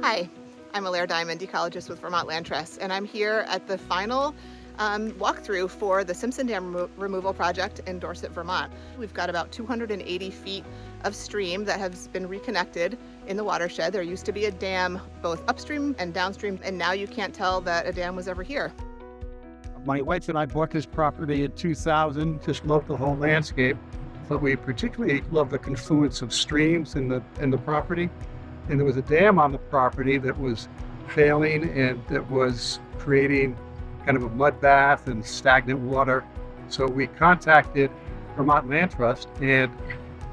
Hi, I'm Alaire Diamond, ecologist with Vermont Land Trust, and I'm here at the final walkthrough for the Simpson Dam removal project in Dorset, Vermont. We've got about 280 feet of stream that has been reconnected in the watershed. There used to be a dam both upstream and downstream, and now you can't tell that a dam was ever here. My wife and I bought this property in 2000, just loved the whole landscape, but we particularly love the confluence of streams in the property. And there was a dam on the property that was failing and that was creating kind of a mud bath and stagnant water. So we contacted Vermont Land Trust, and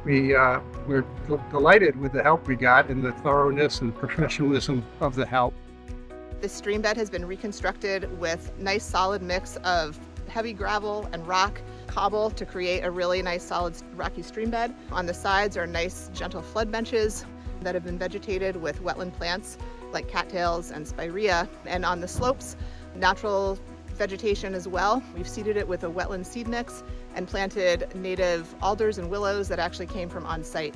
we're delighted with the help we got and the thoroughness and professionalism of the help. The stream bed has been reconstructed with nice solid mix of heavy gravel and rock, cobble to create a really nice solid rocky stream bed. On the sides are nice gentle flood benches that have been vegetated with wetland plants like cattails and spirea. And on the slopes, natural vegetation as well. We've seeded it with a wetland seed mix and planted native alders and willows that actually came from on site.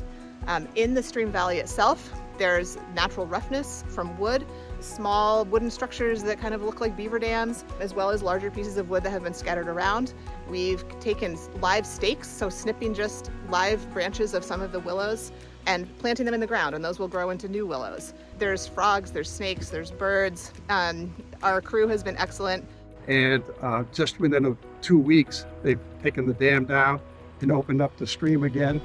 In the stream valley itself, there's natural roughness from wood, small wooden structures that kind of look like beaver dams, as well as larger pieces of wood that have been scattered around. We've taken live stakes, so snipping just live branches of some of the willows and planting them in the ground, and those will grow into new willows. There's frogs, there's snakes, there's birds. Our crew has been excellent. And just within 2 weeks, they've taken the dam down and opened up the stream again,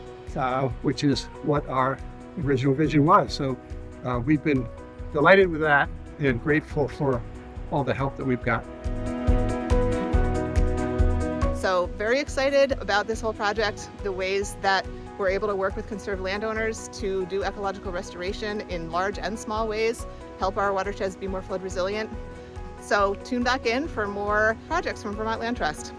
which is what our original vision was. So we've been delighted with that and grateful for all the help that we've got. So very excited about this whole project, the ways that we're able to work with conserved landowners to do ecological restoration in large and small ways, help our watersheds be more flood resilient. So tune back in for more projects from Vermont Land Trust.